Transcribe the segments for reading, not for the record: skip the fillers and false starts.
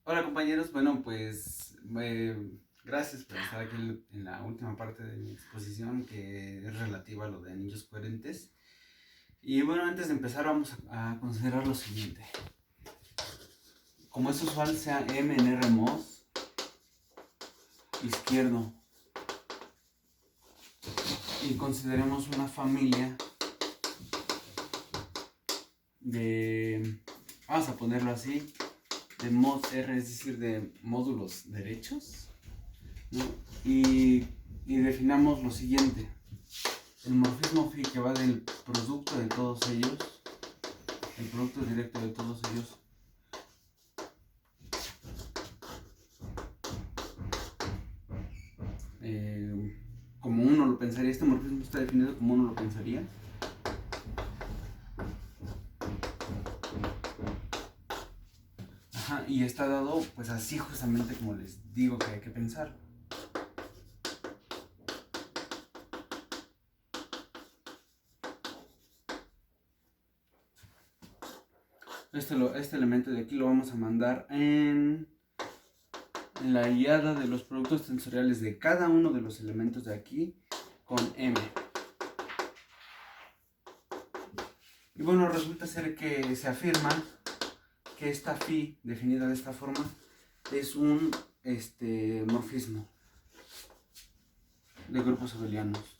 Hola compañeros, bueno pues gracias por estar aquí en la última parte de mi exposición que es relativa a lo de anillos coherentes. Y bueno, antes de empezar vamos a considerar lo siguiente. Como es usual sea M en RMOS izquierdo y consideremos una familia de, vamos a ponerlo así, de mod R, es decir, de módulos derechos, ¿no? Y definamos lo siguiente. El morfismo phi que va del producto de todos ellos, el producto directo de todos ellos, como uno lo pensaría, este morfismo está definido como uno lo pensaría. Ajá, y está dado pues así justamente como les digo que hay que pensar. Este elemento de aquí lo vamos a mandar en la guiada de los productos tensoriales de cada uno de los elementos de aquí con M. Y bueno, resulta ser que se afirma que esta phi, definida de esta forma, es un morfismo de grupos abelianos.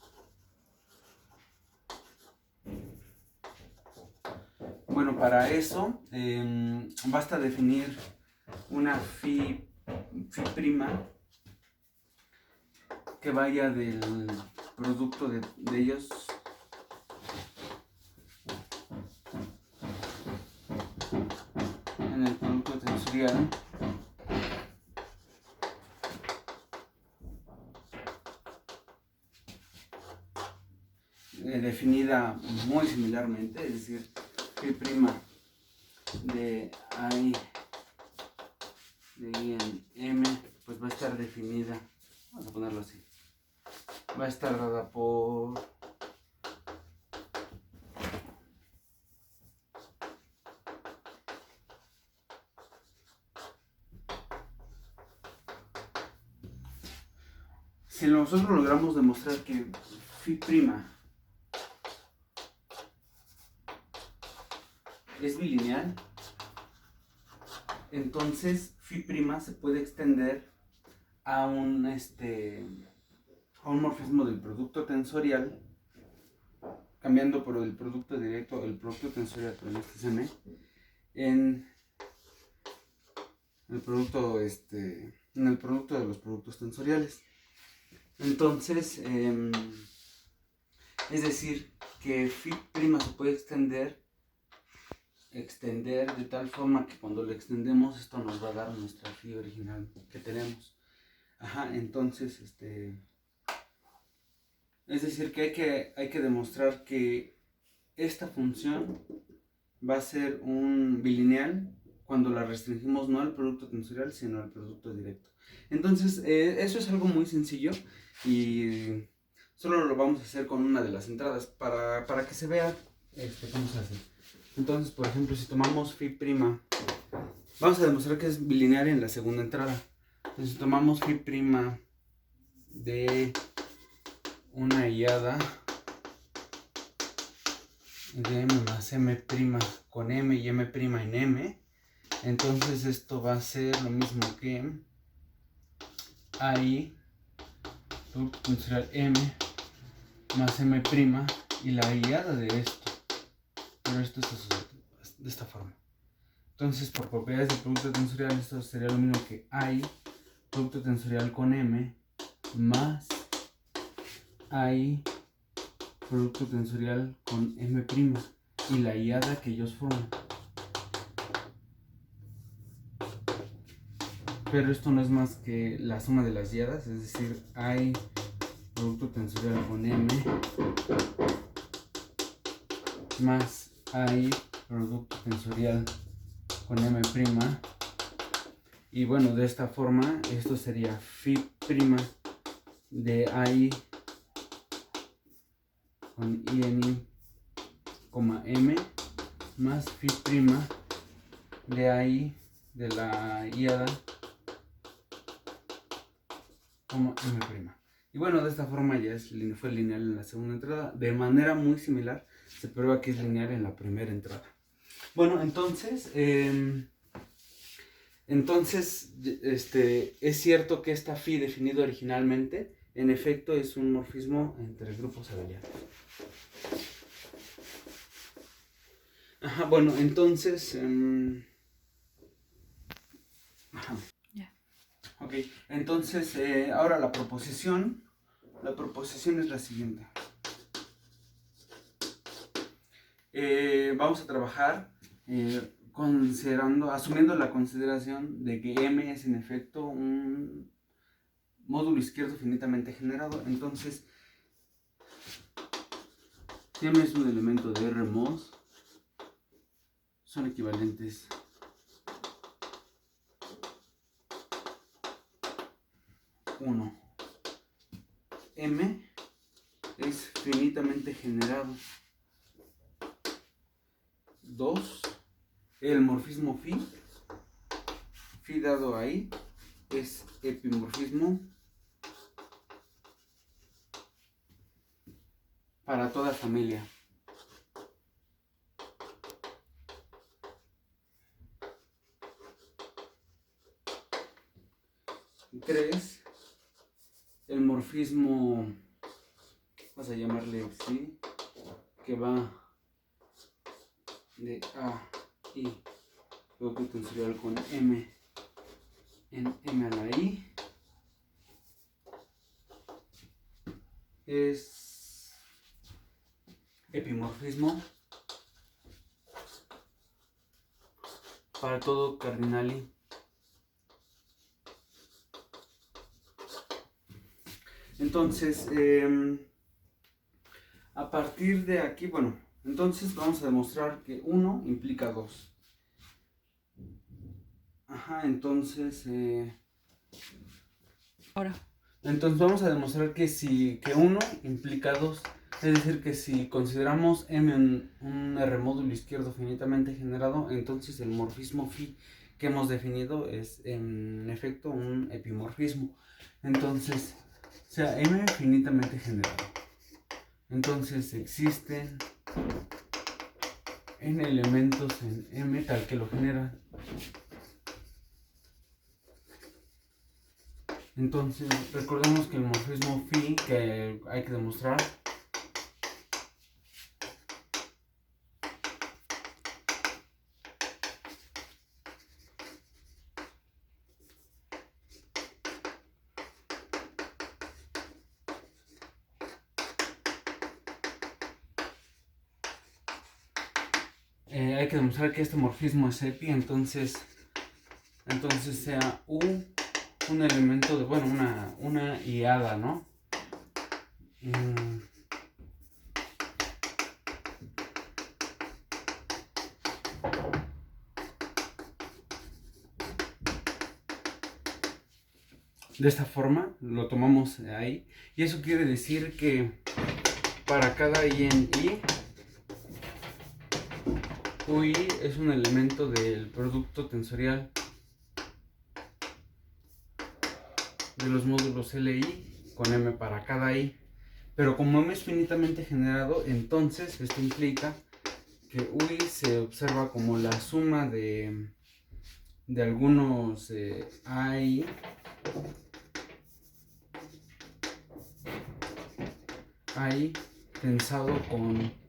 Bueno, para eso basta definir una phi prima que vaya del producto de ellos en el producto tensorial definida muy similarmente, es decir, phi prima de I de I en M, pues va a estar definida, vamos a ponerlo así, va a estar dada por si nosotros logramos demostrar que phi prima es bilineal, entonces phi prima se puede extender a un morfismo del producto tensorial, cambiando por el producto directo, el producto tensorial, pero este es M, en el producto en el producto de los productos tensoriales. Entonces, es decir, que phi prima se puede extender de tal forma que cuando lo extendemos esto nos va a dar nuestra phi original que tenemos. Ajá, entonces, es decir, que hay que demostrar que esta función va a ser un bilineal cuando la restringimos no al producto tensorial, sino al producto directo. Entonces, eso es algo muy sencillo y solo lo vamos a hacer con una de las entradas para que se vea cómo se hace. Entonces, por ejemplo, si tomamos phi prima, vamos a demostrar que es bilineal en la segunda entrada. Entonces, si tomamos phi prima de una hilada de M más M' con M y M' en M, entonces esto va a ser lo mismo que AI producto tensorial M más M' y la hilada de esto, pero esto es de esta forma. Entonces, por propiedades del producto tensorial, esto sería lo mismo que AI producto tensorial con M más AI producto tensorial con M' y la hilada que ellos forman. Pero esto no es más que la suma de las hiladas, es decir, hay producto tensorial con M más hay producto tensorial con M', y bueno, de esta forma esto sería phi prima de AI con I en I, M más phi prima de AI de la íada como M'. Y bueno, de esta forma ya fue lineal en la segunda entrada. De manera muy similar, se prueba que es lineal en la primera entrada. Bueno, entonces es cierto que esta phi definido originalmente, en efecto, es un morfismo entre grupos abelianos. Ajá, bueno, entonces... Ok, entonces ahora la proposición es la siguiente. Vamos a trabajar asumiendo la consideración de que M es en efecto un módulo izquierdo finitamente generado. Entonces, si M es un elemento de R mod, son equivalentes uno. M es finitamente generado. 2. El morfismo phi dado ahí es epimorfismo para toda familia. 3. El morfismo, vamos a llamarle así, que va de A y producto tensorial con M en M a la I, es epimorfismo para todo cardinali. Entonces, a partir de aquí, bueno, entonces vamos a demostrar que 1 implica 2. Ajá, entonces... Entonces vamos a demostrar que 1 implica 2. Es decir, que si consideramos M un R módulo izquierdo finitamente generado, entonces el morfismo phi que hemos definido es en efecto un epimorfismo. Entonces, o sea, M finitamente generado. Entonces existen n elementos en M tal que lo generan. Entonces, recordemos que el morfismo phi que hay que demostrar que este morfismo es epi, entonces sea U un elemento de, bueno, una íada, ¿no? De esta forma lo tomamos ahí, y eso quiere decir que para cada I en I, UI es un elemento del producto tensorial de los módulos LI con M para cada I. Pero como M es finitamente generado, entonces esto implica que UI se observa como la suma de algunos AI tensado con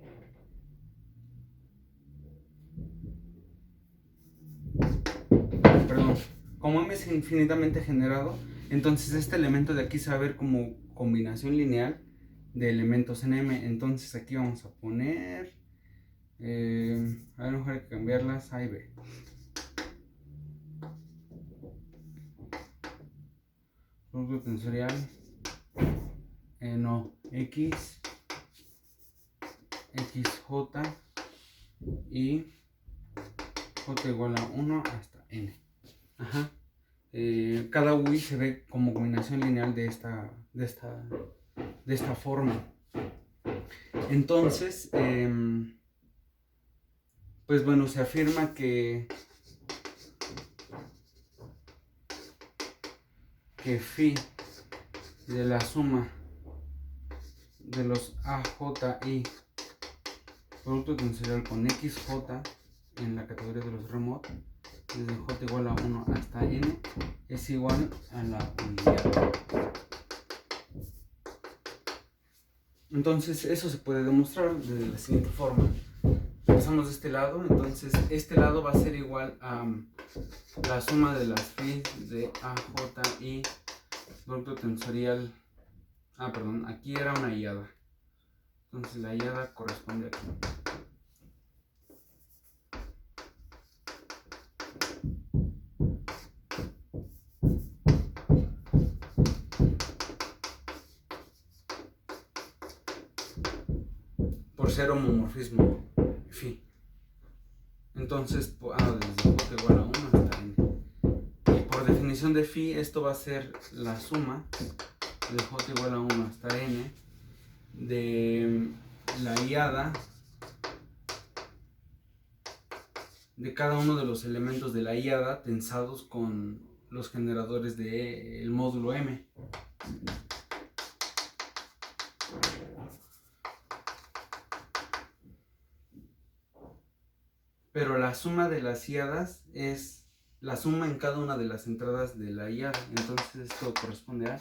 como M es infinitamente generado, entonces este elemento de aquí se va a ver como combinación lineal de elementos en M. Entonces aquí vamos a poner a lo mejor hay que cambiarlas A y B. Producto tensorial no, X, XJ y J igual a 1 hasta N. Ajá. Cada UI se ve como combinación lineal de esta forma. Entonces, pues bueno, se afirma que que phi de la suma de los AJI producto tensorial con XJ en la categoría de los remote, desde J igual a 1 hasta N, es igual a la unidad. Entonces eso se puede demostrar de la siguiente forma. Empezamos de este lado, entonces este lado va a ser igual a la suma de las phi de AJI producto tensorial. Perdón, aquí era una hiada. Entonces la hiada corresponde aquí. Por ser homomorfismo phi. Entonces, desde J igual a 1 hasta N. Y por definición de phi, esto va a ser la suma de J igual a 1 hasta N de la hiada de cada uno de los elementos de la hiada tensados con los generadores del módulo M. Pero la suma de las hiadas es la suma en cada una de las entradas de la hiada. Entonces esto corresponde a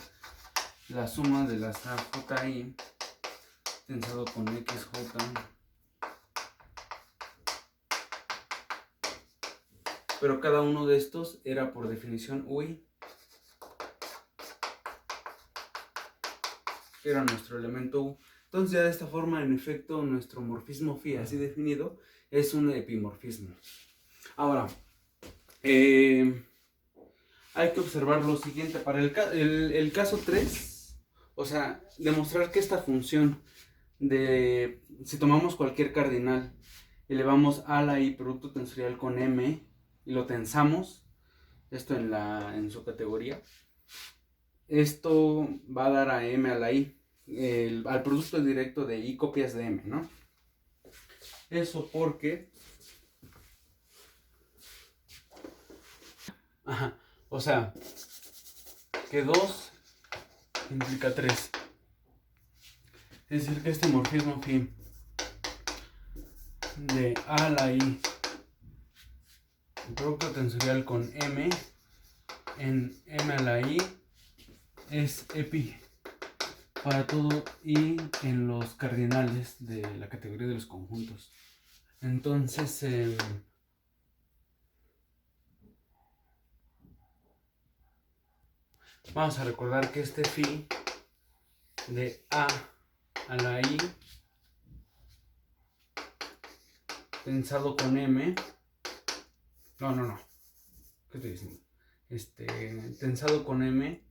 la suma de las AJI tensado con XJ pero cada uno de estos era por definición UI, era nuestro elemento U. Entonces ya de esta forma, en efecto, nuestro morfismo phi así definido es un epimorfismo. Ahora, hay que observar lo siguiente. Para el caso 3, o sea, demostrar que esta función de, si tomamos cualquier cardinal, elevamos a la i producto tensorial con M y lo tensamos, esto en su categoría, esto va a dar a M a la i, al producto directo de i copias de M, ¿no? Eso porque, o sea, que 2 implica 3. Es decir, que este morfismo phi de a la i producto tensorial con M en M a la i es epi para todo i en los cardinales de la categoría de los conjuntos. Entonces, vamos a recordar que este phi de a la i tensado con M, ¿qué estoy diciendo? Tensado con M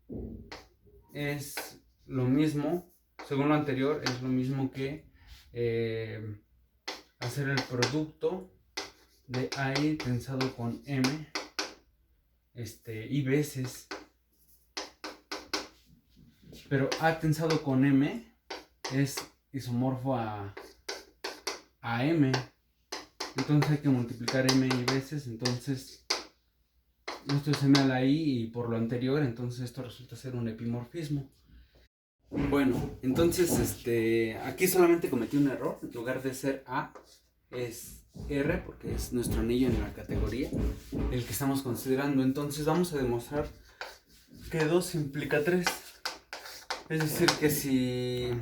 es lo mismo, según lo anterior, es lo mismo que hacer el producto de AI tensado con M y veces, pero A tensado con M es isomorfo a M, entonces hay que multiplicar M y veces, entonces esto es M a la I y por lo anterior, entonces esto resulta ser un epimorfismo. Bueno, entonces aquí solamente cometí un error. En lugar de ser A, es R, porque es nuestro anillo en la categoría, el que estamos considerando. Entonces vamos a demostrar que 2 implica 3. Es decir, que si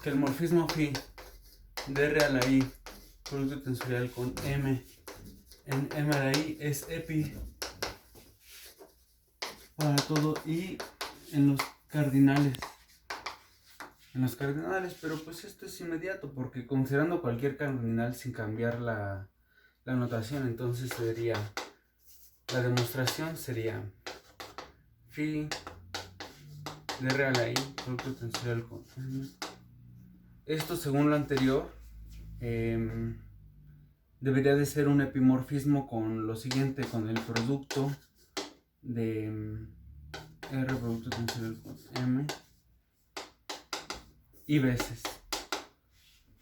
que el morfismo phi de R a la I producto tensorial con M en M a la I es epi para todo y en los cardinales. Pero pues esto es inmediato porque considerando cualquier cardinal sin cambiar la notación, entonces sería, la demostración sería phi de R a la I producto tensorial con M. Esto, según lo anterior, debería de ser un epimorfismo con lo siguiente, con el producto de R producto tensorial con M y veces,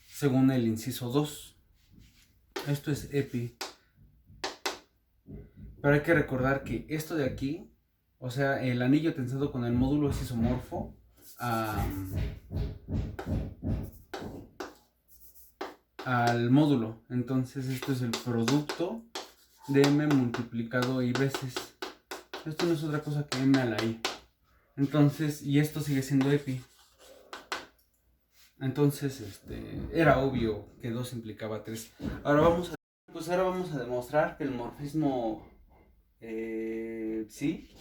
según el inciso 2. Esto es epi Pero hay que recordar que esto de aquí, o sea, el anillo tensado con el módulo es isomorfo al módulo. Entonces esto es el producto de M multiplicado I veces. Esto no es otra cosa que M a la I. Entonces, y esto sigue siendo EPI. Entonces, era obvio que 2 implicaba 3. Ahora vamos a demostrar que el morfismo sí,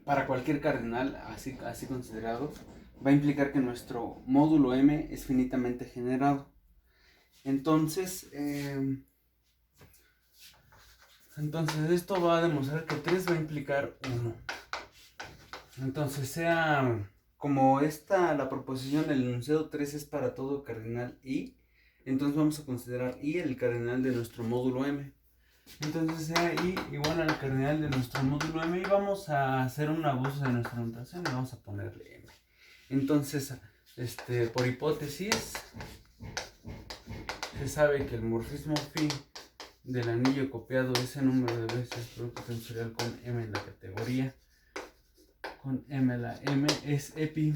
para cualquier cardinal así considerado, va a implicar que nuestro módulo M es finitamente generado. Entonces esto va a demostrar que 3 va a implicar 1. Entonces, sea como la proposición del enunciado 3 es para todo cardinal I, entonces vamos a considerar I el cardinal de nuestro módulo M. Entonces sea I igual al cardinal de nuestro módulo M y vamos a hacer un abuso de nuestra notación y vamos a ponerle M. Entonces, por hipótesis, se sabe que el morfismo phi del anillo copiado ese número de veces producto tensorial con M en la categoría, con M la M es EPI.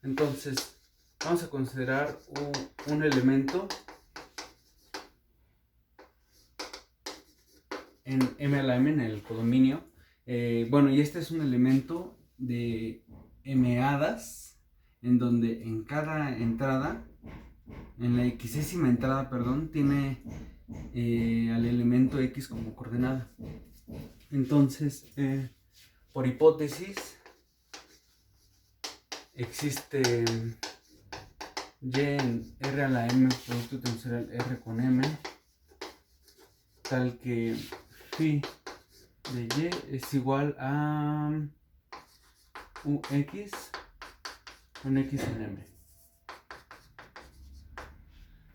Entonces, vamos a considerar un elemento en M a la M en el codominio. Bueno, y este es un elemento de M-hadas, en donde en cada entrada, en la xésima entrada, perdón, tiene al elemento X como coordenada. Entonces, por hipótesis, existe Y en R a la M, producto tensorial R con M, tal que phi de Y es igual a UX con X en M.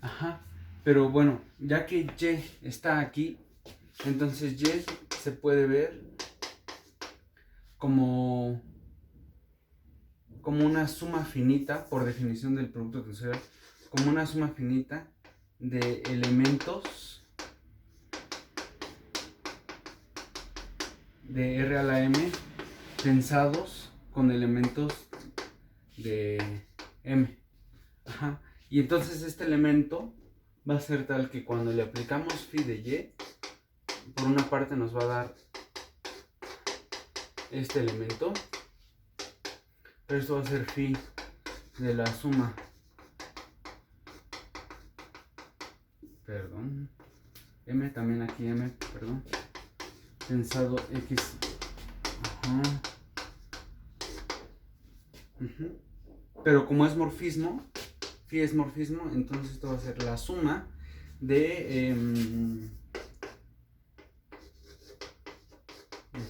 Ajá, pero bueno, ya que Y está aquí, entonces Y se puede ver como una suma finita, por definición del producto tensorial, como una suma finita de elementos de R a la M tensados con elementos de M. Ajá. Y entonces este elemento va a ser tal que cuando le aplicamos phi de Y, por una parte nos va a dar este elemento, pero esto va a ser phi de la suma, perdón, M, también aquí M, perdón, tensado X. Ajá. Pero como es morfismo, phi es morfismo, entonces esto va a ser la suma de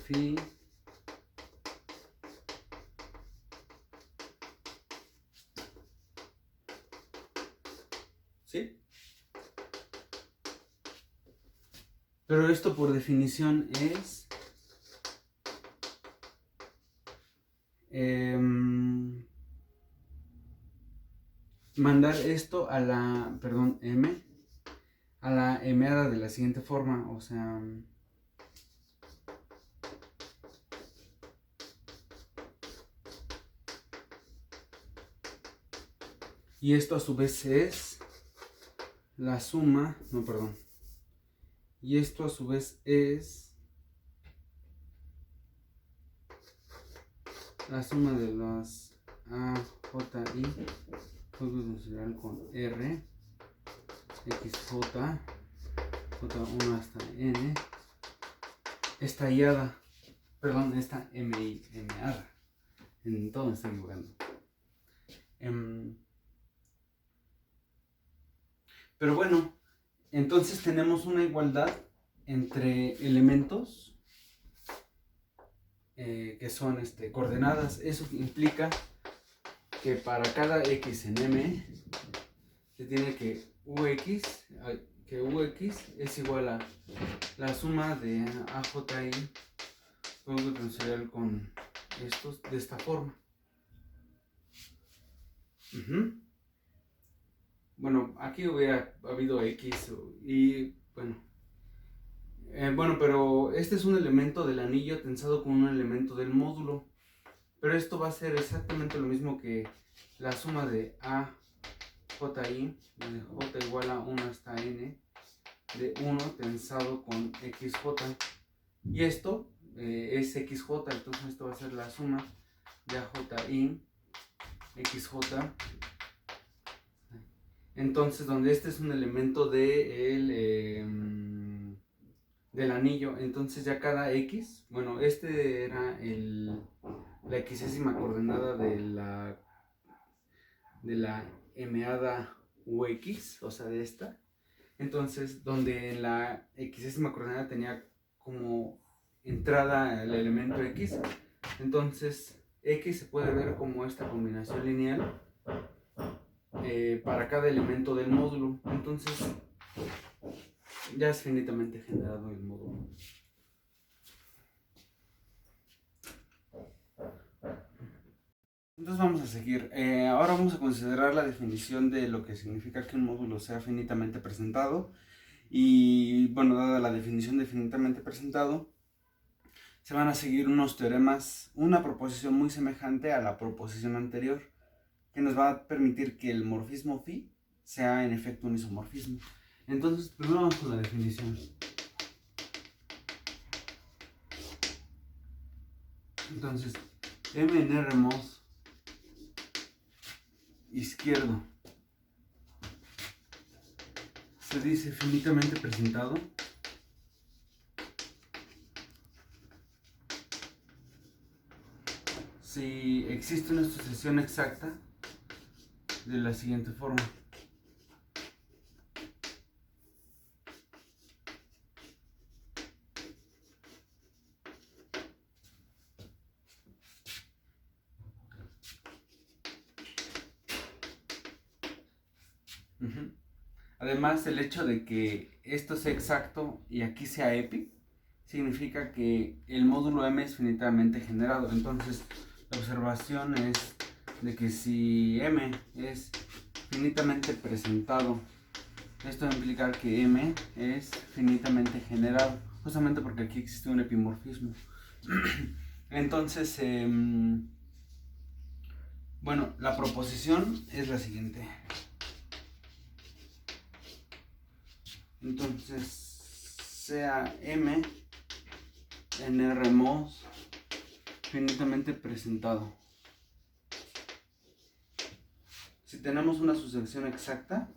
phi ¿sí? Pero esto por definición es mandar esto a la, perdón, M, a la M-hada de la siguiente forma, o sea, y esto a su vez es la suma, no, perdón, y esto a su vez es la suma de las A, J, I, producto tensorial con R, XJ, J1 hasta N, esta I-hada, perdón, esta MI, M-hada, en todo me estoy equivocando. Pero bueno, entonces tenemos una igualdad entre elementos que son coordenadas. Eso implica que para cada X en M se tiene que UX es igual a la suma de AJI producto tensorial con estos de esta forma. Bueno, aquí hubiera habido X y bueno, Bueno, pero este es un elemento del anillo tensado con un elemento del módulo. Pero esto va a ser exactamente lo mismo que la suma de A JI, donde J igual a 1 hasta N, de 1 tensado con XJ. Y esto es XJ, entonces esto va a ser la suma de AJI, XJ. Entonces, donde este es un elemento del anillo, entonces ya cada X, bueno, este era la xésima coordenada de la meada UX, o sea, de esta. Entonces, donde en la xésima coordenada tenía como entrada el elemento X, entonces X se puede ver como esta combinación lineal para cada elemento del módulo. Entonces, ya es finitamente generado el módulo. Entonces vamos a seguir. Ahora vamos a considerar la definición de lo que significa que un módulo sea finitamente presentado. Y bueno, dada la definición de finitamente presentado, se van a seguir unos teoremas, una proposición muy semejante a la proposición anterior, que nos va a permitir que el morfismo phi sea en efecto un isomorfismo. Entonces, primero vamos con la definición. Entonces, M en R mod izquierdo se dice finitamente presentado si existe una sucesión exacta de la siguiente forma. Además, el hecho de que esto sea exacto y aquí sea epi significa que el módulo M es finitamente generado. Entonces, la observación es de que si M es finitamente presentado, esto va a implicar que M es finitamente generado, justamente porque aquí existe un epimorfismo. Entonces, bueno, la proposición es la siguiente. Entonces, sea M en R mod finitamente presentado. Si tenemos una sucesión exacta,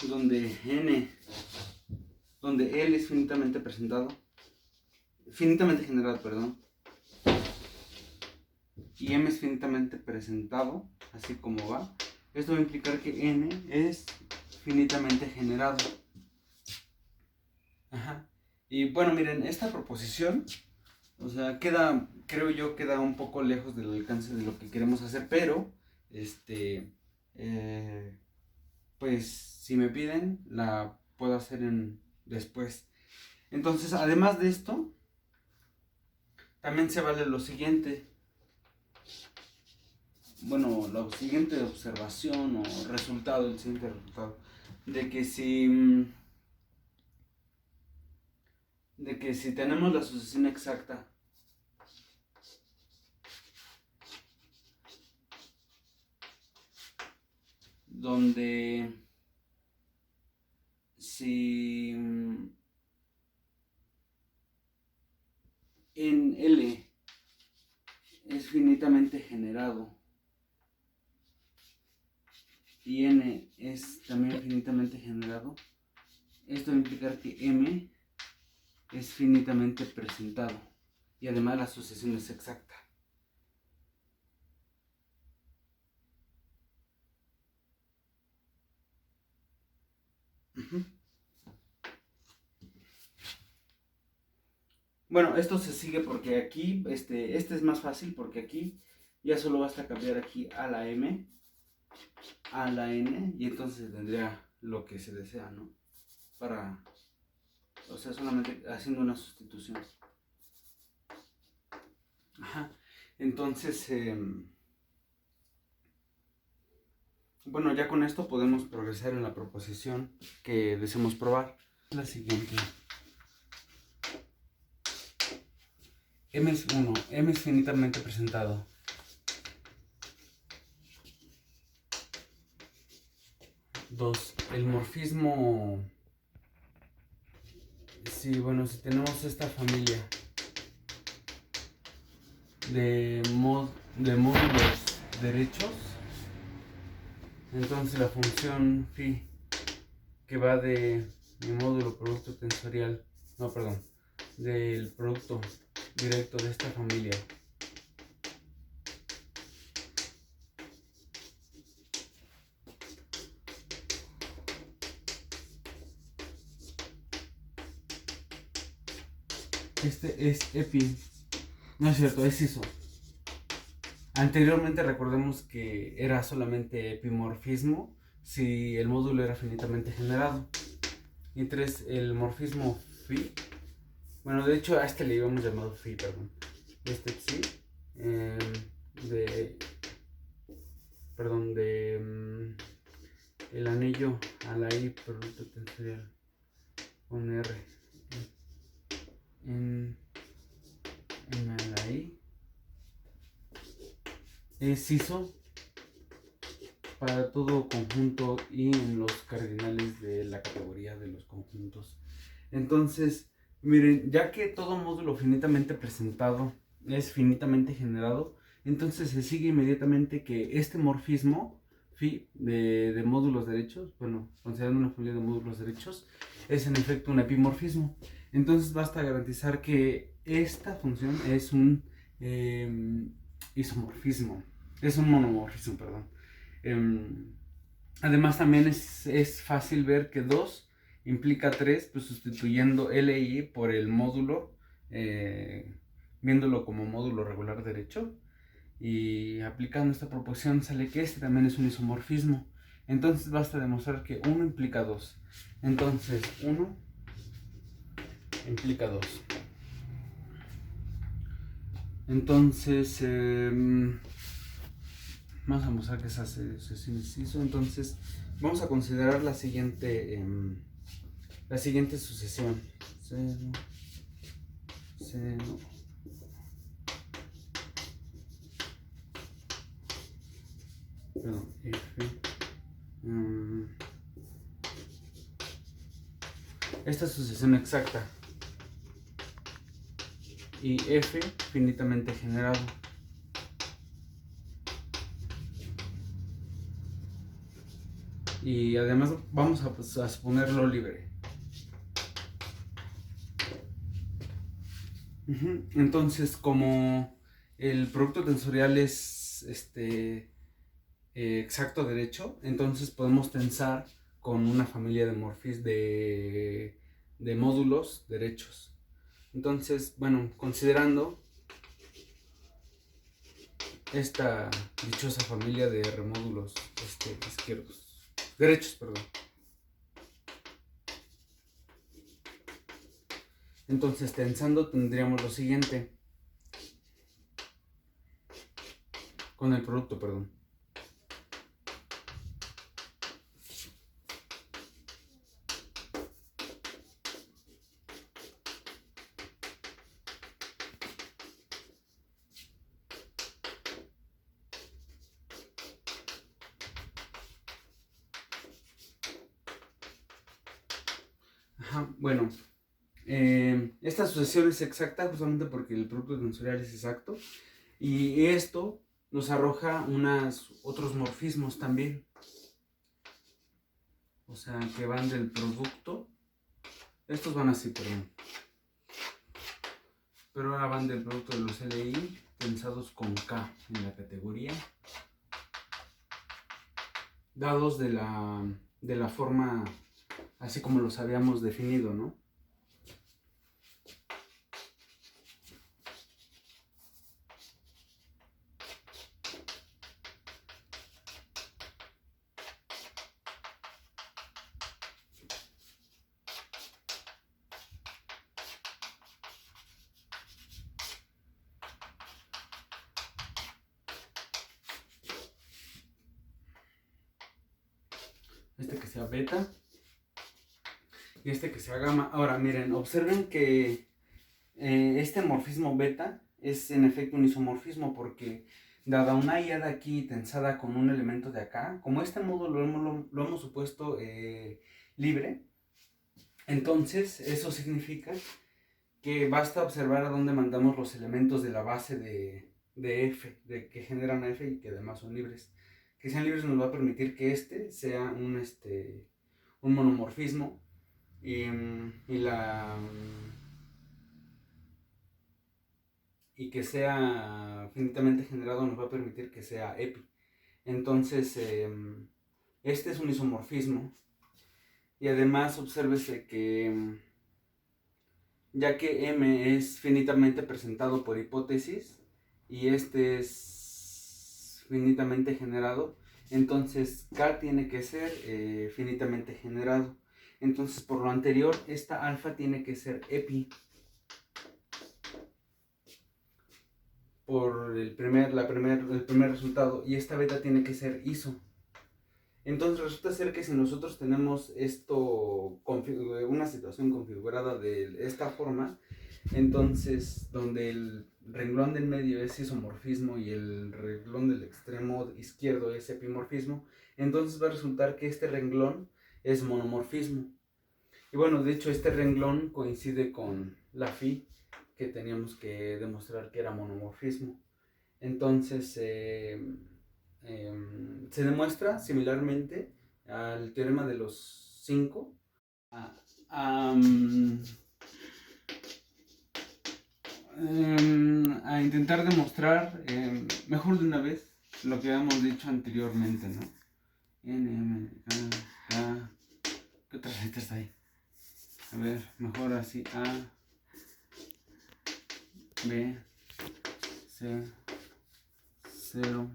donde L es finitamente generado, perdón, y M es finitamente presentado, así como va, esto va a implicar que N es finitamente generado. Ajá. Y bueno, miren, esta proposición, o sea, creo yo, queda un poco lejos del alcance de lo que queremos hacer, pero, pues, si me piden, la puedo hacer después. Entonces, además de esto, también se vale lo siguiente. Bueno, la siguiente observación o resultado, el siguiente resultado, de que si tenemos la sucesión exacta donde si en L es finitamente generado y N es también finitamente generado, esto va a implicar que M es finitamente presentado y además la sucesión es exacta. Bueno, esto se sigue porque aquí, este es más fácil porque aquí ya solo basta cambiar aquí a la M, a la N y entonces tendría lo que se desea, ¿no? O sea, solamente haciendo una sustitución. Ajá. Entonces, bueno, ya con esto podemos progresar en la proposición que deseamos probar. La siguiente. M es 1. M es finitamente presentado. Dos. El morfismo. Sí, bueno, si tenemos esta familia de módulos derechos, entonces la función phi que va de mi módulo producto tensorial, no, perdón, del producto directo de esta familia este es epi, no es cierto, es ISO. Anteriormente recordemos que era solamente epimorfismo si el módulo era finitamente generado. Y tres, el morfismo phi. Bueno, de hecho a este le habíamos llamado phi, perdón. Este psi. De. Perdón, de. El anillo a la I, producto tensorial. Con R. En a la I. Es ISO para todo conjunto y en los cardinales de la categoría de los conjuntos. Entonces, miren, ya que todo módulo finitamente presentado es finitamente generado, entonces se sigue inmediatamente que este morfismo phi de módulos derechos, bueno, considerando una familia de módulos derechos, es en efecto un epimorfismo. Entonces basta garantizar que esta función es un isomorfismo, es un monomorfismo, perdón. Además también es fácil ver que 2 implica 3, pues sustituyendo LI por el módulo, viéndolo como módulo regular derecho, y aplicando esta proporción sale que este también es un isomorfismo. Entonces basta demostrar que 1 implica 2. Entonces 1 implica 2. Entonces vamos a mostrar que esa sucesión es ISO. Entonces vamos a considerar la siguiente sucesión. 0, 0. Perdón, F. Esta sucesión exacta. Y F finitamente generado. Y además vamos a suponerlo libre. Entonces, como el producto tensorial es exacto derecho, entonces podemos tensar con una familia de de módulos derechos. Entonces, bueno, considerando esta dichosa familia de remódulos izquierdos, derechos, perdón. Entonces, tensando tendríamos lo siguiente con el producto, perdón. Bueno, esta sucesión es exacta justamente porque el producto tensorial es exacto, y esto nos arroja otros morfismos también, o sea, que van del producto, estos van así, perdón, pero ahora van del producto de los LI tensados con K en la categoría, dados de la forma así como los habíamos definido, ¿no? este que sea beta y este que sea gamma. Ahora miren, observen que este morfismo beta es en efecto un isomorfismo, porque dada una íada aquí tensada con un elemento de acá, como este módulo lo hemos supuesto libre, entonces eso significa que basta observar a dónde mandamos los elementos de la base de F, que generan F y que además son libres. Que sean libres nos va a permitir que este sea un monomorfismo y que sea finitamente generado nos va a permitir que sea epi. Entonces, este es un isomorfismo. Y además, obsérvese que ya que M es finitamente presentado por hipótesis y este es finitamente generado, entonces K tiene que ser finitamente generado. Entonces, por lo anterior, esta alfa tiene que ser epi por el primer resultado, y esta beta tiene que ser iso. Entonces resulta ser que si nosotros tenemos una situación configurada de esta forma, entonces donde el renglón del medio es isomorfismo y el renglón del extremo izquierdo es epimorfismo, entonces va a resultar que este renglón es monomorfismo. Y bueno, de hecho este renglón coincide con la phi, que teníamos que demostrar que era monomorfismo. Entonces se demuestra similarmente al teorema de los 5 a intentar demostrar mejor de una vez lo que habíamos dicho anteriormente, ¿no? N, M, K, ¿qué otras letras hay? A ver, mejor así: A, B, C, 0,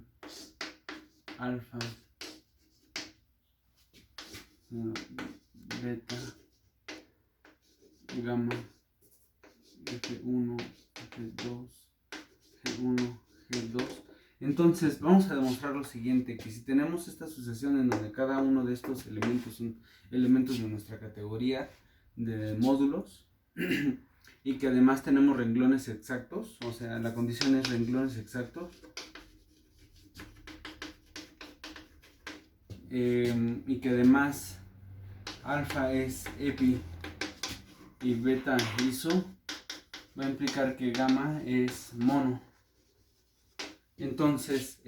alfa, 0, beta, gamma, F1, F2, G1, G2. Entonces vamos a demostrar lo siguiente: que si tenemos esta sucesión en donde cada uno de estos elementos son elementos de nuestra categoría de módulos y que además tenemos renglones exactos, o sea, la condición es renglones exactos, y que además alfa es epi y beta iso, va a implicar que gamma es mono. Entonces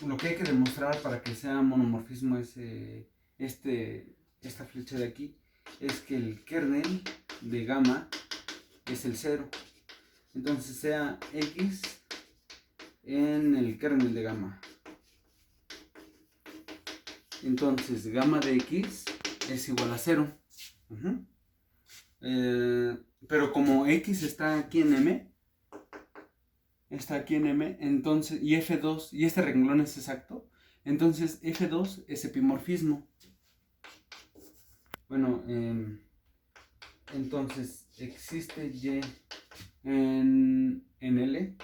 lo que hay que demostrar para que sea monomorfismo es esta flecha de aquí, es que el kernel de gamma es el 0. Entonces sea X en el kernel de gamma. Entonces gamma de X es igual a 0. Pero como X está aquí en M, entonces, y F2, y este renglón es exacto, entonces F2 es epimorfismo. Bueno, entonces existe Y en L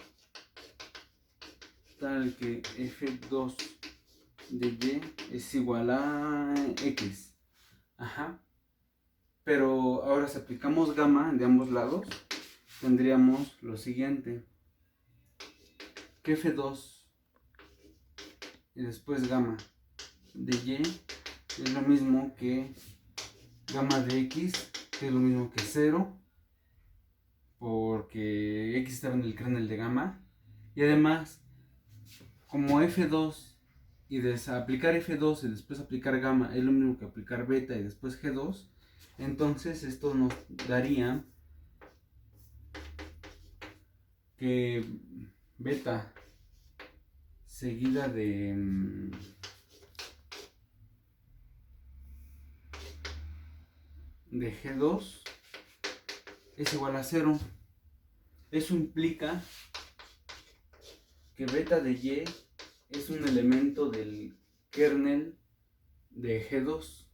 tal que F2 de Y es igual a X. Pero ahora si aplicamos gamma de ambos lados, tendríamos lo siguiente: que F2 y después gamma de Y es lo mismo que gamma de X, que es lo mismo que 0, porque X estaba en el kernel de gamma. Y además, como F2 y aplicar F2 y después aplicar gamma es lo mismo que aplicar beta y después G2, entonces esto nos daría que beta seguida de G2 es igual a 0. Eso implica que beta de Y es un elemento del kernel de G2.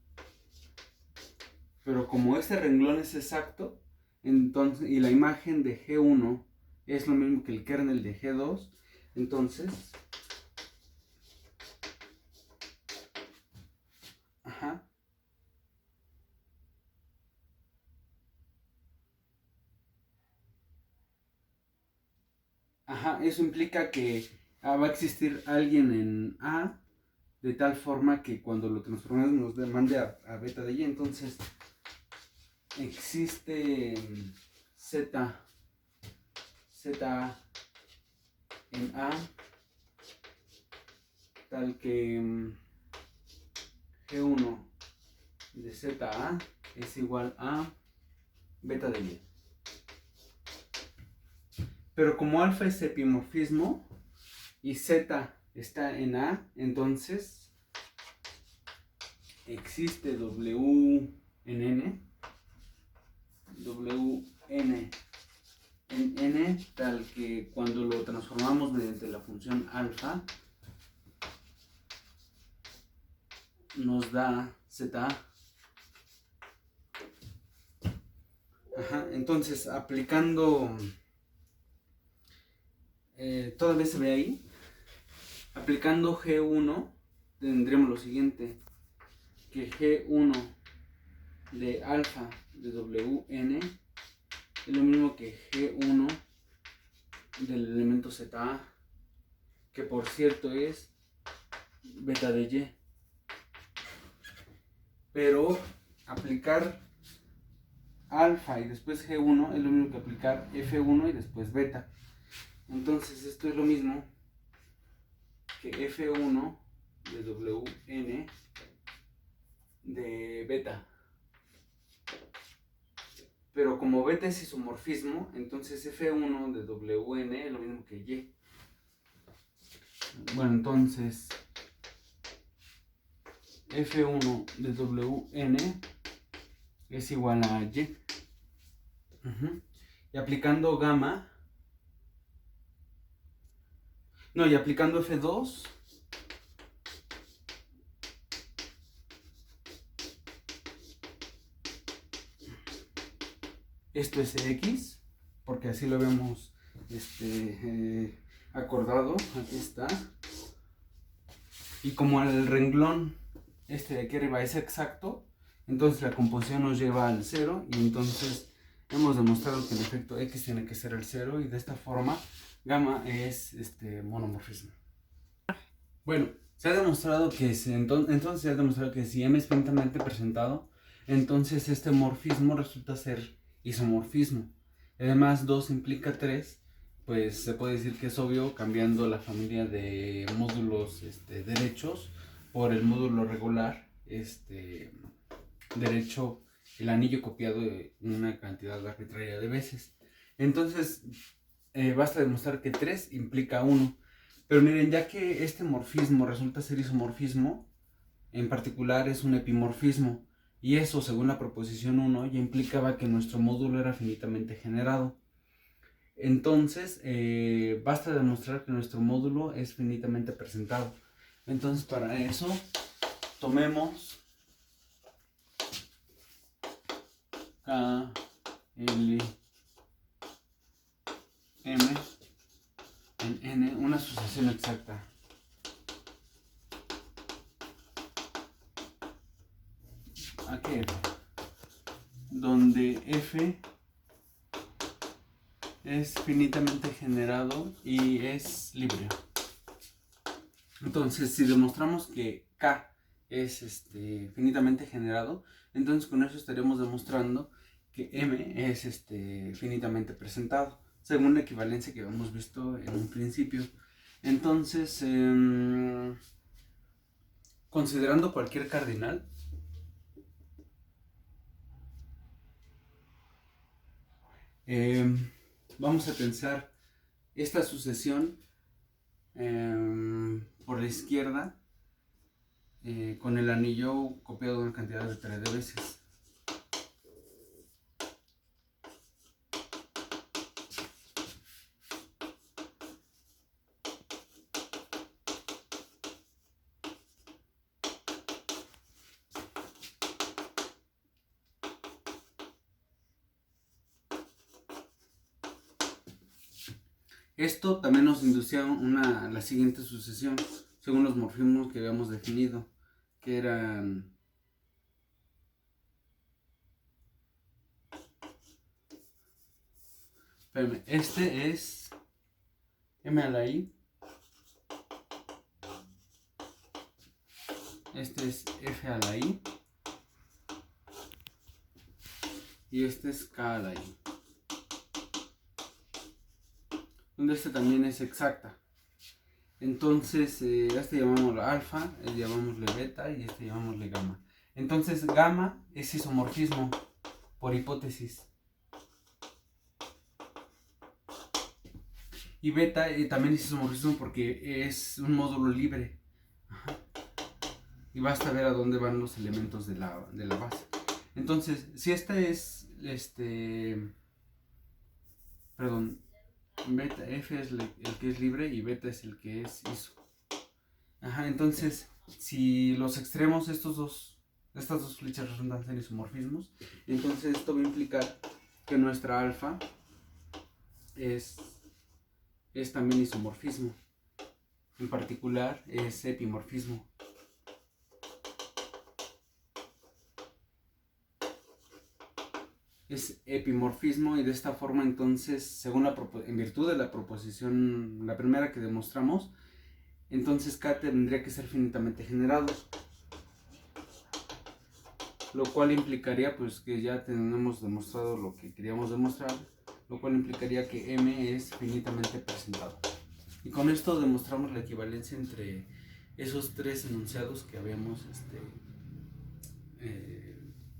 Pero como este renglón es exacto, entonces, y la imagen de G1 es lo mismo que el kernel de G2, entonces Ajá, eso implica que va a existir alguien en A de tal forma que cuando lo transformemos nos mande a beta de Y. Entonces existe Z en A tal que G1 de ZA es igual a beta de Y. Pero como alfa es epimorfismo y Z está en A, entonces existe W en N, tal que cuando lo transformamos mediante la función alfa, nos da ZA. Ajá, entonces aplicando, todavía se ve ahí, aplicando G1 tendremos lo siguiente, que G1 de alfa de WN es lo mismo que G1 del elemento ZA, que por cierto es beta de Y. Pero aplicar alfa y después G1 es lo mismo que aplicar F1 y después beta. Entonces esto es lo mismo que F1 de WN de beta. Pero como beta es isomorfismo, entonces F1 de WN es lo mismo que Y. Bueno, entonces F1 de WN es igual a Y. Y aplicando gamma, y aplicando F2, esto es X, porque así lo habíamos acordado, aquí está. Y como el renglón de aquí arriba es exacto, entonces la composición nos lleva al 0 y entonces hemos demostrado que el efecto X tiene que ser el 0 y de esta forma gamma es monomorfismo. Bueno, se ha demostrado que entonces se ha demostrado que si M es finitamente presentado, entonces este morfismo resulta ser isomorfismo. Además 2 implica 3, pues se puede decir que es obvio cambiando la familia de módulos derechos por el módulo regular derecho, el anillo copiado una cantidad arbitraria de veces. Entonces basta demostrar que 3 implica 1. Pero miren, ya que este morfismo resulta ser isomorfismo, en particular es un epimorfismo, y eso, según la proposición 1, ya implicaba que nuestro módulo era finitamente generado. Entonces, basta demostrar que nuestro módulo es finitamente presentado. Entonces, para eso, tomemos K, L, M en N, una sucesión exacta. Aquí F, donde F es finitamente generado y es libre. Entonces, si demostramos que K es finitamente generado, entonces con eso estaríamos demostrando que M es finitamente presentado, según la equivalencia que habíamos visto en un principio. Entonces, considerando cualquier cardinal, vamos a pensar esta sucesión por la izquierda con el anillo copiado una cantidad arbitraria de veces. Esto también nos inducía a la siguiente sucesión, según los morfismos que habíamos definido, que eran este es M a la I. Este es F a la I. Y este es K a la I. Donde este también es exacta. Entonces, este llamámosle alfa, llamámosle beta y este llamámosle gamma. Entonces, gamma es isomorfismo, por hipótesis. Y beta también es isomorfismo porque es un módulo libre. Ajá. Y basta ver a dónde van los elementos de la base. Entonces, si este es, perdón, beta, F es el que es libre y beta es el que es iso. Ajá, entonces, si los extremos, estas dos flechas resultan ser isomorfismos, entonces esto va a implicar que nuestra alfa es también isomorfismo. En particular, es epimorfismo. Es epimorfismo y de esta forma entonces, según en virtud de la proposición, la primera que demostramos, entonces K tendría que ser finitamente generado, lo cual implicaría pues que ya tenemos demostrado lo que queríamos demostrar, lo cual implicaría que M es finitamente presentado. Y con esto demostramos la equivalencia entre esos tres enunciados que habíamos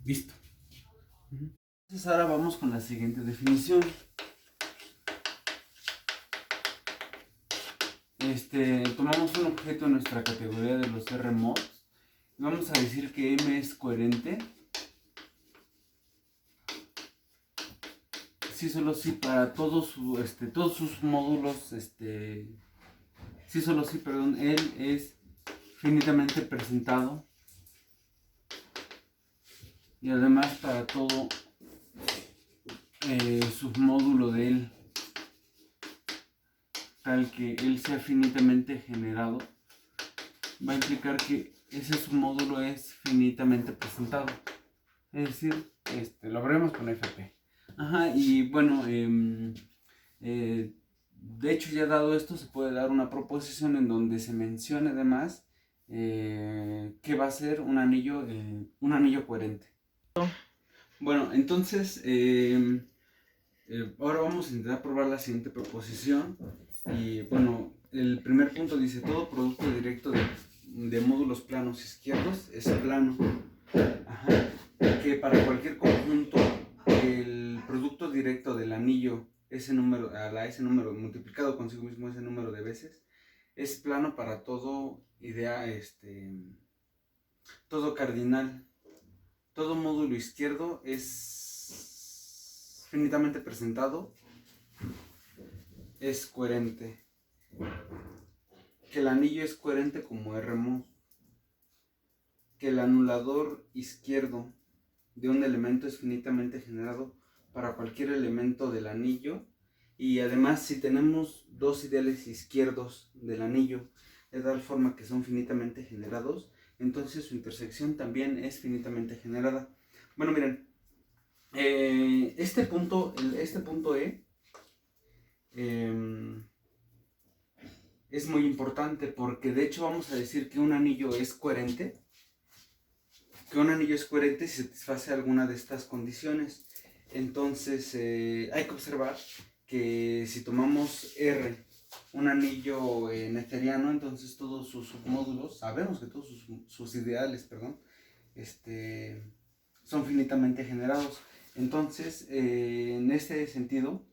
visto. Entonces ahora vamos con la siguiente definición. Tomamos un objeto en nuestra categoría de los R-mods y vamos a decir que M es coherente sí, solo sí para todos sus módulos, sí, solo sí, perdón, él es finitamente presentado y además para todo submódulo de él, tal que él sea finitamente generado, va a implicar que ese submódulo es finitamente presentado. Es decir, lo veremos con FP. Ajá, y bueno, de hecho ya dado esto se puede dar una proposición en donde se mencione además que va a ser un anillo coherente. Bueno, entonces ahora vamos a intentar probar la siguiente proposición. Y bueno, el primer punto dice: todo producto directo de módulos planos izquierdos es plano. Ajá. Que para cualquier conjunto el producto directo del anillo ese número multiplicado consigo mismo ese número de veces es plano para todo todo cardinal. Todo módulo izquierdo es finitamente presentado, es coherente. Que el anillo es coherente como R-mod. Que el anulador izquierdo de un elemento es finitamente generado para cualquier elemento del anillo. Y además, si tenemos dos ideales izquierdos del anillo de tal forma que son finitamente generados, entonces su intersección también es finitamente generada. Bueno, miren, este punto E es muy importante porque de hecho vamos a decir que un anillo es coherente. Que un anillo es coherente si satisface alguna de estas condiciones. Entonces hay que observar que si tomamos R, un anillo netheriano, entonces todos sus submódulos, sabemos que todos sus ideales, perdón, son finitamente generados. Entonces, en este sentido,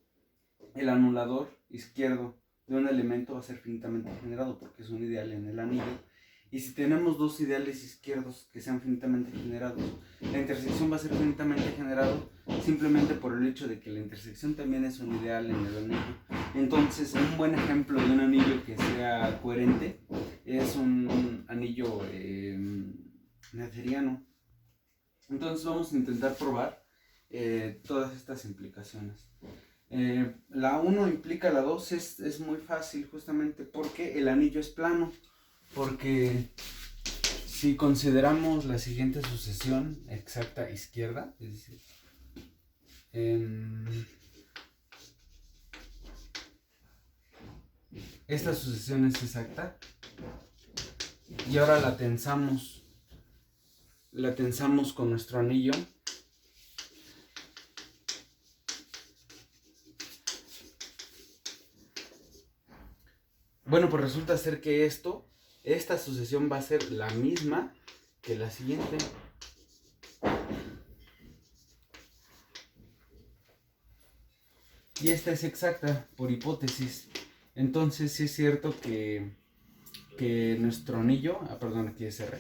el anulador izquierdo de un elemento va a ser finitamente generado porque es un ideal en el anillo. Y si tenemos dos ideales izquierdos que sean finitamente generados, la intersección va a ser finitamente generado simplemente por el hecho de que la intersección también es un ideal en el anillo. Entonces, un buen ejemplo de un anillo que sea coherente es un anillo netheriano. Entonces vamos a intentar probar todas estas implicaciones. La 1 implica la 2 es muy fácil justamente porque el anillo es plano. Porque si consideramos la siguiente sucesión exacta izquierda, es decir, esta sucesión es exacta. Y ahora la tensamos con nuestro anillo. Bueno, pues resulta ser que esta sucesión va a ser la misma que la siguiente. Y esta es exacta por hipótesis. Entonces sí es cierto que nuestro anillo, perdón, aquí es R,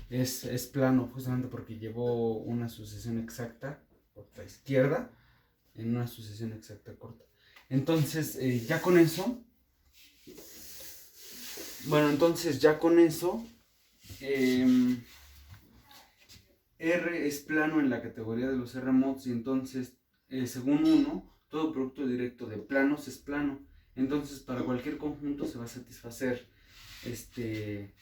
es plano justamente porque llevó una sucesión exacta por la izquierda en una sucesión exacta corta. Entonces ya con eso, R es plano en la categoría de los R-mods y entonces según uno, todo producto directo de planos es plano. Entonces para cualquier conjunto se va a satisfacer que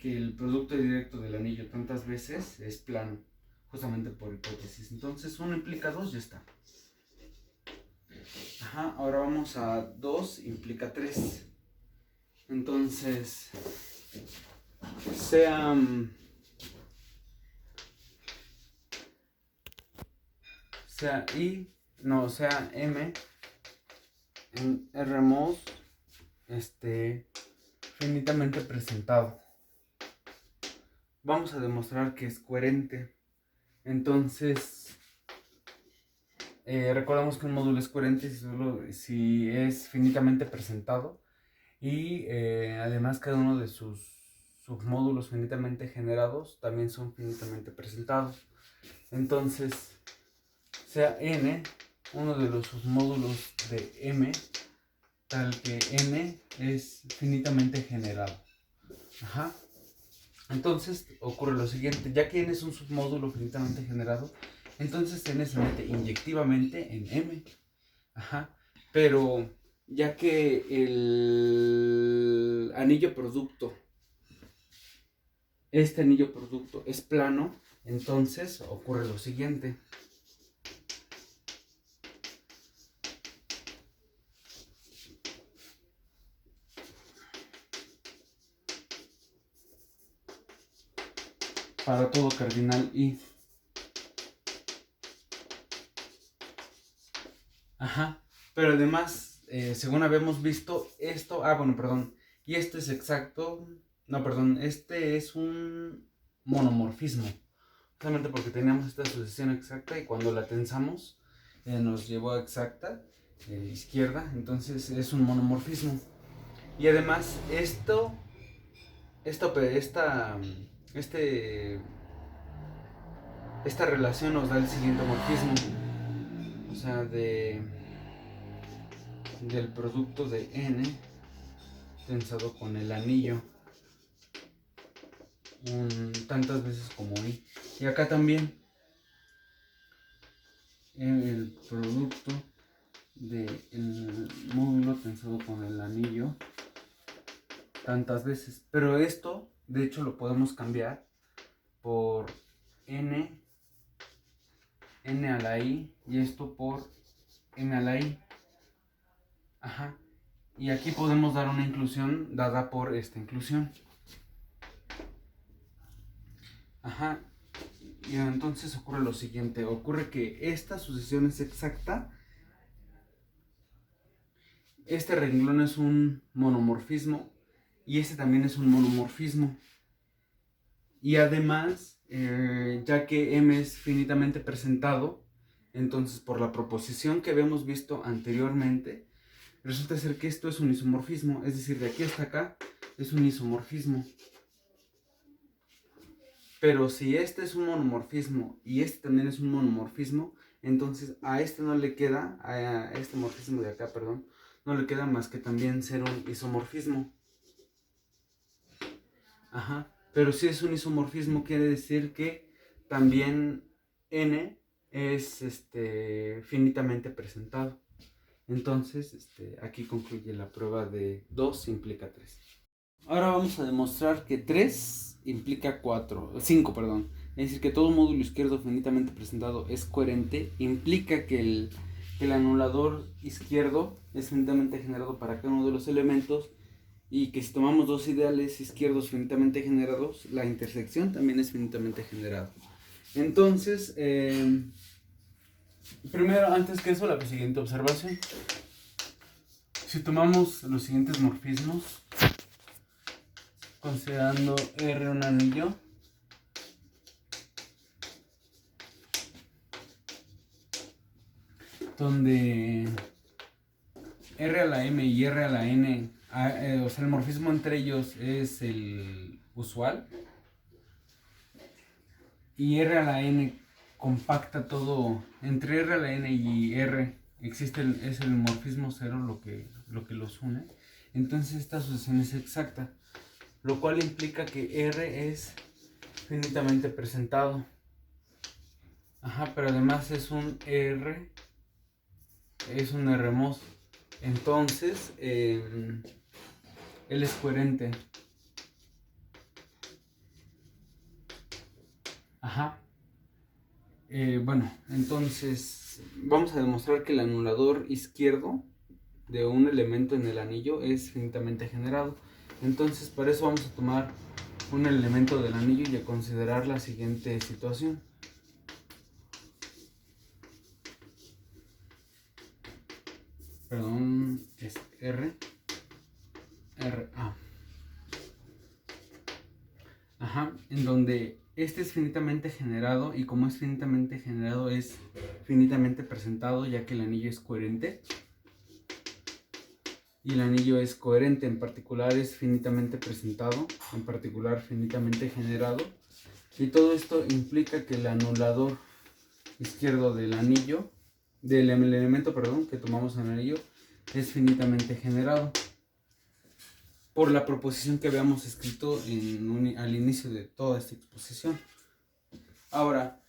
el producto directo del anillo tantas veces es plano, justamente por hipótesis. Entonces 1 implica 2, ya está. Ahora vamos a 2 implica 3. Entonces, sea M en RMOS finitamente presentado. Vamos a demostrar que es coherente. Entonces, recordamos que un módulo es coherente si es finitamente presentado y además cada uno de sus submódulos finitamente generados también son finitamente presentados. Entonces, sea n uno de los submódulos de M, tal que n es finitamente generado. Entonces ocurre lo siguiente: ya que n es un submódulo finitamente generado, entonces n se mete inyectivamente en M. Pero ya que el anillo producto, este anillo producto es plano, entonces ocurre lo siguiente. Para todo cardinal I. Pero además, según habíamos visto, esto, y este es exacto, este es un monomorfismo, justamente porque teníamos esta sucesión exacta y cuando la tensamos nos llevó a exacta, izquierda, entonces es un monomorfismo. Y además esta relación nos da el siguiente morfismo, o sea, del producto de N tensado con el anillo tantas veces como I. Y acá también el producto del módulo tensado con el anillo tantas veces. Pero esto, de hecho, lo podemos cambiar por N a la I y esto por N a la I. Y aquí podemos dar una inclusión dada por esta inclusión. Y entonces ocurre lo siguiente: ocurre que esta sucesión es exacta, este renglón es un monomorfismo y este también es un monomorfismo. Y además, ya que M es finitamente presentado, entonces por la proposición que habíamos visto anteriormente, resulta ser que esto es un isomorfismo, es decir, de aquí hasta acá es un isomorfismo. Pero si este es un monomorfismo y este también es un monomorfismo, entonces a este no le queda, a este morfismo de acá, perdón, no le queda más que también ser un isomorfismo. Pero si es un isomorfismo quiere decir que también N es finitamente presentado. Entonces, aquí concluye la prueba de 2 implica 3. Ahora vamos a demostrar que 3 implica 5, perdón. Es decir, que todo módulo izquierdo finitamente presentado es coherente, implica que que el anulador izquierdo es finitamente generado para cada uno de los elementos, y que si tomamos dos ideales izquierdos finitamente generados, la intersección también es finitamente generada. Entonces, primero, antes que eso, la siguiente observación. Si tomamos los siguientes morfismos, considerando R un anillo, donde R a la M y R a la N, o sea, el morfismo entre ellos es el usual, y R a la N compacta todo, entre R a la N y R es el morfismo cero lo que los une. Entonces esta asociación es exacta, lo cual implica que R es finitamente presentado. Pero además es un R hermoso. Entonces, él es coherente. Bueno, entonces vamos a demostrar que el anulador izquierdo de un elemento en el anillo es finitamente generado. Entonces, para eso vamos a tomar un elemento del anillo y a considerar la siguiente situación. Perdón, es R A. En donde este es finitamente generado, y como es finitamente generado es finitamente presentado, ya que el anillo es coherente. Y el anillo es coherente, en particular es finitamente presentado, en particular finitamente generado. Y todo esto implica que el anulador izquierdo del anillo, del elemento, que tomamos en el anillo, es finitamente generado, por la proposición que habíamos escrito al inicio de toda esta exposición. Ahora,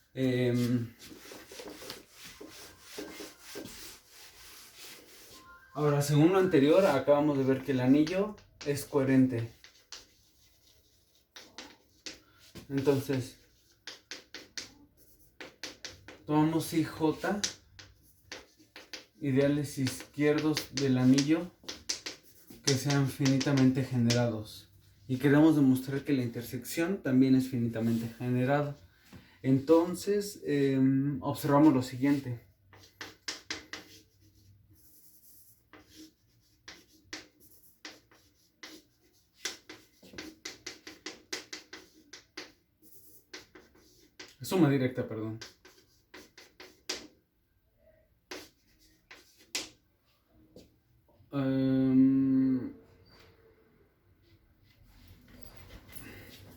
según lo anterior, acabamos de ver que el anillo es coherente. Entonces, tomamos IJ, ideales izquierdos del anillo que sean finitamente generados, y queremos demostrar que la intersección también es finitamente generada. Entonces, observamos lo siguiente. Suma directa, perdón.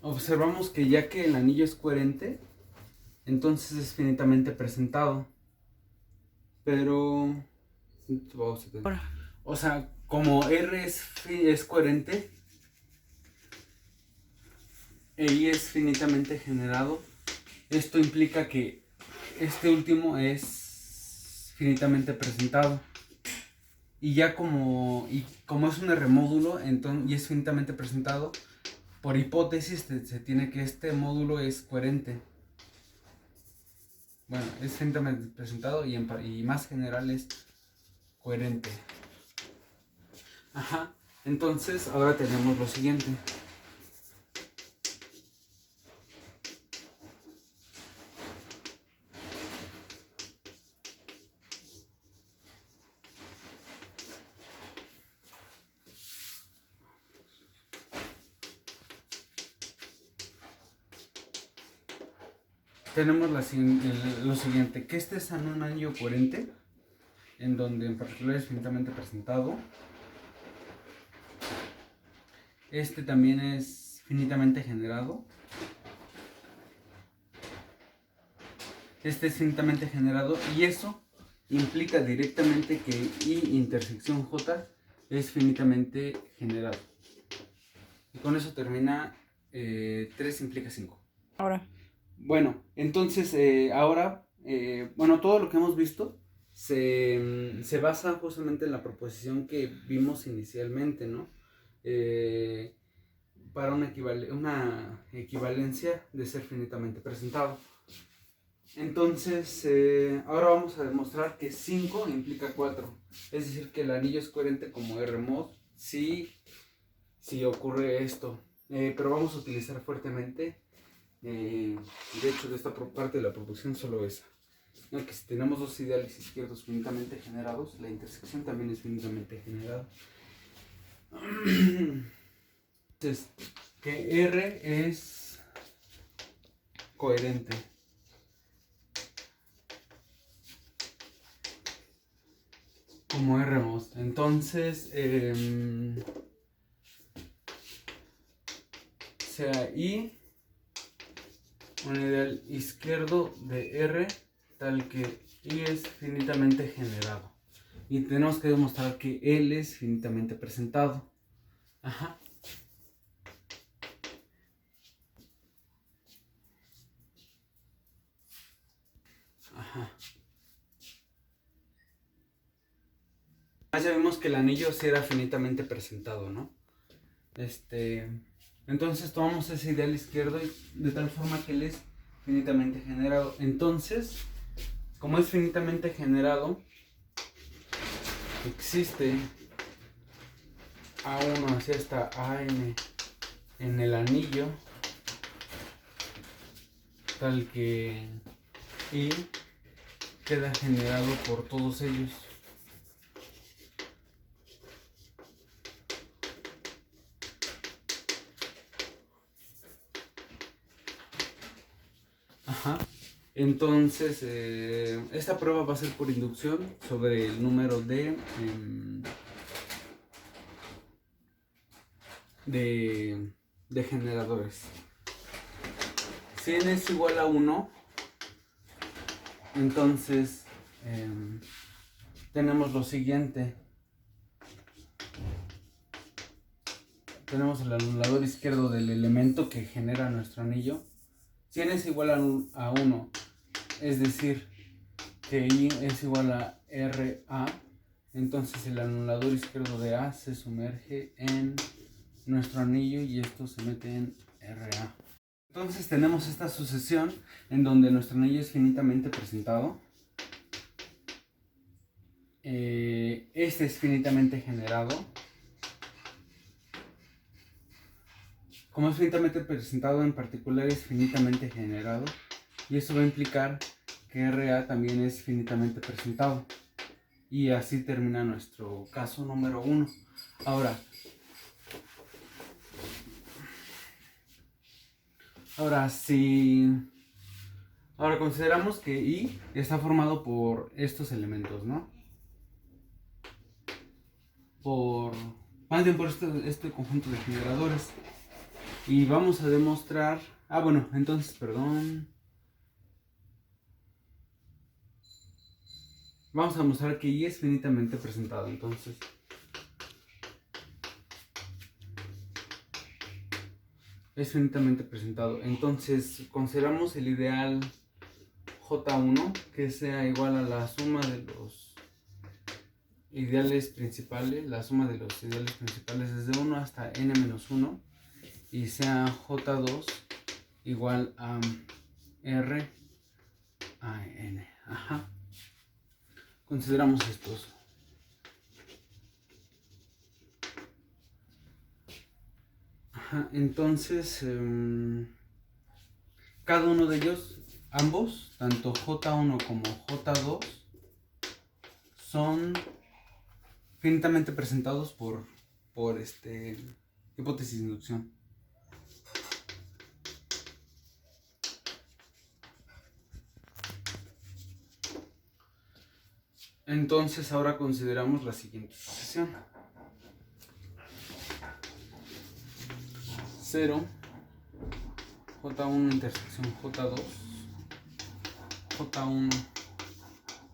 Observamos que ya que el anillo es coherente, entonces es finitamente presentado. Pero, o sea, como R es coherente e I es finitamente generado, esto implica que este último es finitamente presentado. Y ya como es un R módulo, entonces, y es finitamente presentado, por hipótesis se tiene que este módulo es coherente. Bueno, es finitamente presentado y más general es coherente. Entonces ahora tenemos lo siguiente. Tenemos lo siguiente, que este es un anillo coherente, en donde en particular es finitamente presentado. Este también es finitamente generado. Este es finitamente generado, y eso implica directamente que I intersección J es finitamente generado. Y con eso termina 3 implica 5. Ahora. Bueno, entonces ahora, todo lo que hemos visto se basa justamente en la proposición que vimos inicialmente, ¿no? Para una equivalencia de ser finitamente presentado. Entonces, ahora vamos a demostrar que 5 implica 4. Es decir, que el anillo es coherente como R-mod si ocurre esto. Pero vamos a utilizar fuertemente, de hecho, de esta parte de la proporción solo esa. ¿No? Que si tenemos dos ideales izquierdos finitamente generados, la intersección también es finitamente generada. Entonces, que R es coherente. Como R-mod. Entonces, sea I un ideal izquierdo de R tal que I es finitamente generado. Y tenemos que demostrar que L es finitamente presentado. Ajá. Ajá. Ya vimos que el anillo sí era finitamente presentado, ¿no? Entonces tomamos ese ideal izquierdo de tal forma que él es finitamente generado. Entonces, como es finitamente generado, existe A1 hacia esta AN en el anillo, tal que I queda generado por todos ellos. Ajá. Entonces, esta prueba va a ser por inducción sobre el número de generadores. Si n es igual a 1, entonces tenemos lo siguiente. Tenemos el anulador izquierdo del elemento que genera nuestro anillo. Si n es igual a 1, es decir, que I es igual a RA, entonces el anulador izquierdo de A se sumerge en nuestro anillo y esto se mete en RA. Entonces tenemos esta sucesión en donde nuestro anillo es finitamente presentado. Este es finitamente generado. Como es finitamente presentado, en particular es finitamente generado. Y eso va a implicar que RA también es finitamente presentado. Y así termina nuestro caso número 1. Ahora consideramos que I está formado por estos elementos, ¿no? Más bien por este conjunto de generadores. Y vamos a demostrar... Vamos a demostrar que I es finitamente presentado, entonces... Es finitamente presentado. Entonces, consideramos el ideal J1 que sea igual a la suma de los ideales principales, la suma de los ideales principales desde 1 hasta n-1, y sea J2 igual a R a N. Ajá. Consideramos estos. Ajá. Entonces, cada uno de ellos, ambos, tanto J1 como J2, son finitamente presentados por hipótesis de inducción. Entonces ahora consideramos la siguiente sucesión. 0, J1 intersección J2, J1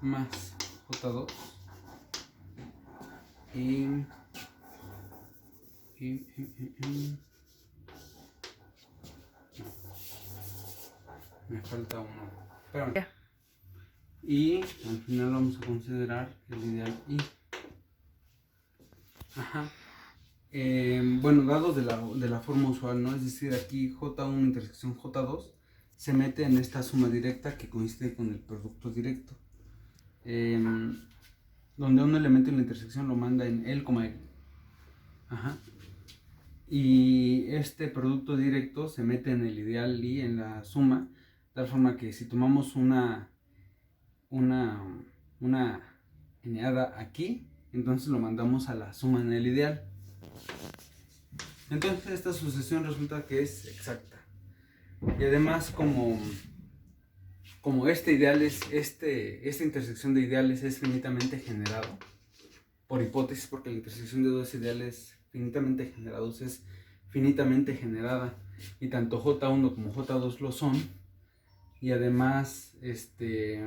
más J2 y me falta uno. Espérame. Y al final vamos a considerar el ideal I. Ajá. Bueno, dados de la forma usual, ¿no? Es decir, aquí J1 intersección J2 se mete en esta suma directa que coincide con el producto directo. Donde un elemento en la intersección lo manda en L, L. Ajá. Y este producto directo se mete en el ideal y en la suma, de tal forma que si tomamos una eneada aquí, entonces lo mandamos a la suma en el ideal. Entonces esta sucesión resulta que es exacta. Y además como este ideal es, esta intersección de ideales es finitamente generado, por hipótesis, porque la intersección de dos ideales finitamente generados es finitamente generada, y tanto J1 como J2 lo son, y además este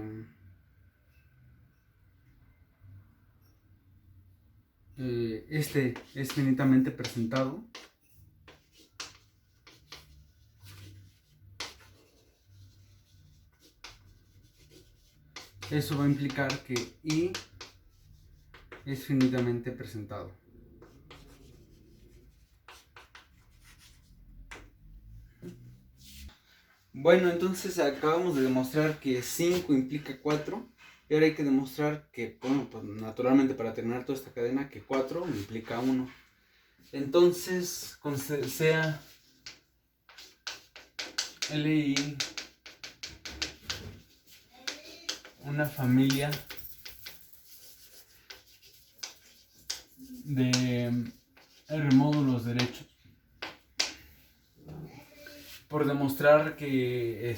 es finitamente presentado. Eso va a implicar que I es finitamente presentado. Bueno, entonces acabamos de demostrar que 5 implica 4. Y ahora hay que demostrar que, bueno, pues naturalmente para terminar toda esta cadena, que 4 implica 1. Entonces, sea LI una familia de R módulos derechos, por demostrar que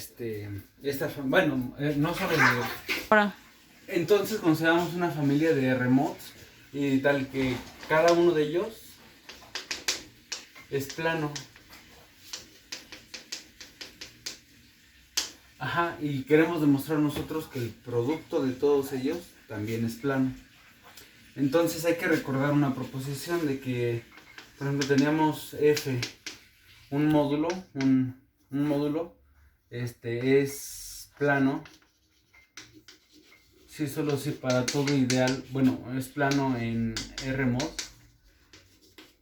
no solo de... Entonces consideramos una familia de R mods, y tal que cada uno de ellos es plano. Ajá, y queremos demostrar nosotros que el producto de todos ellos también es plano. Entonces hay que recordar una proposición de que, por ejemplo, teníamos F, un módulo es plano si solo si para todo ideal, bueno, es plano en R mod,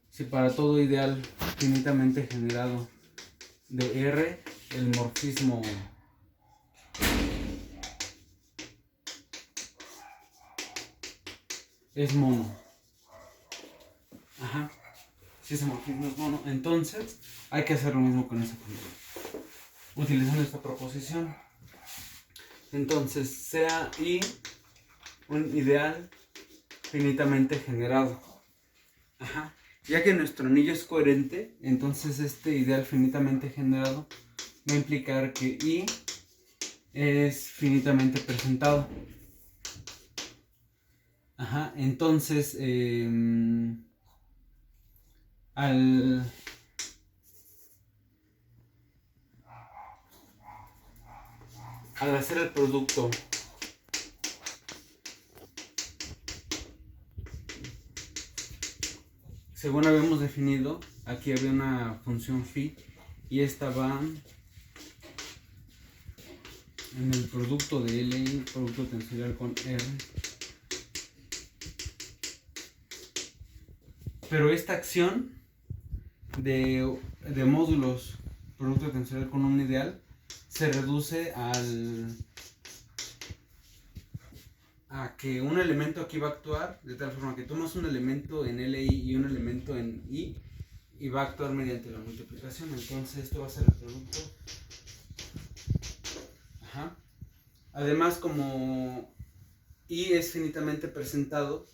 si para todo ideal finitamente generado de R, el morfismo es mono. Ajá. Si ese morfismo es mono, entonces hay que hacer lo mismo con esa familia, utilizando esta proposición. Entonces, sea I un ideal finitamente generado. Ajá. Ya que nuestro anillo es coherente, entonces este ideal finitamente generado va a implicar que I es finitamente presentado. Ajá. Entonces, al hacer el producto según habíamos definido, aquí había una función phi y esta va en el producto de Li, producto tensorial con R. Pero esta acción de módulos producto tensorial con un ideal se reduce a que un elemento aquí va a actuar de tal forma que tomas un elemento en Li y un elemento en I y va a actuar mediante la multiplicación. Entonces esto va a ser el producto. Ajá. Además, como I es finitamente presentado,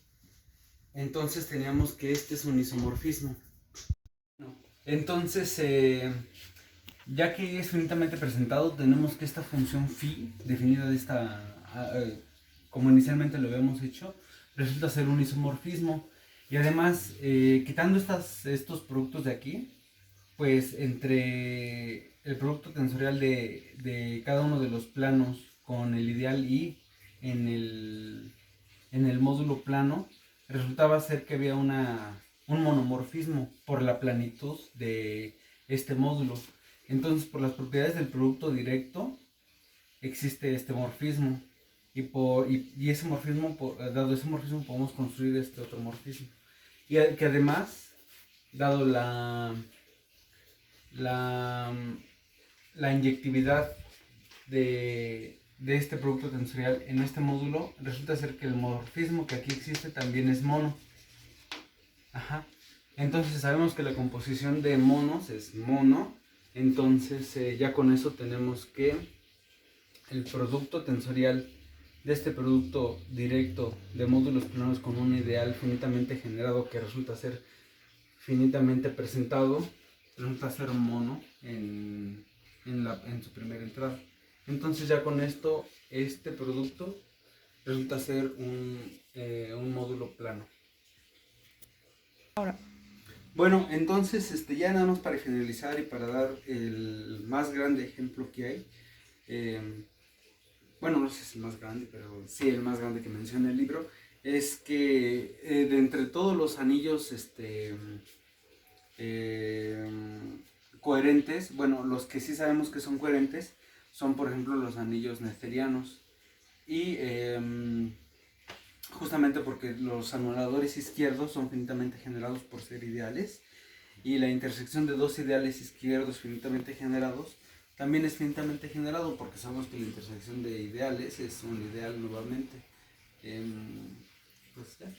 entonces teníamos que este es un isomorfismo. Entonces, ya que I es finitamente presentado, tenemos que esta función phi, definida de como inicialmente lo habíamos hecho, resulta ser un isomorfismo. Y además, quitando estos productos de aquí, pues entre el producto tensorial de cada uno de los planos con el ideal I en el módulo plano, resultaba ser que había un monomorfismo por la planitud de este módulo. Entonces, por las propiedades del producto directo, existe este morfismo. Y ese morfismo, dado ese morfismo, podemos construir este otro morfismo. Y que además, dado la inyectividad de este producto tensorial en este módulo, resulta ser que el morfismo que aquí existe también es mono. Ajá. Entonces sabemos que la composición de monos es mono. Entonces ya con eso tenemos que el producto tensorial de este producto directo de módulos planos con un ideal finitamente generado que resulta ser finitamente presentado, resulta ser mono en su primera entrada. Entonces ya con esto este producto resulta ser un módulo plano. Ahora, Bueno, entonces ya nada más para finalizar y para dar el más grande ejemplo que hay, bueno, no sé si es el más grande, pero sí el más grande que menciona el libro, es que de entre todos los anillos eh, coherentes, bueno, los que sí sabemos que son coherentes son, por ejemplo, los anillos nesterianos. Y justamente porque los anuladores izquierdos son finitamente generados por ser ideales, y la intersección de dos ideales izquierdos finitamente generados también es finitamente generado, porque sabemos que la intersección de ideales es un ideal nuevamente. Pues ya,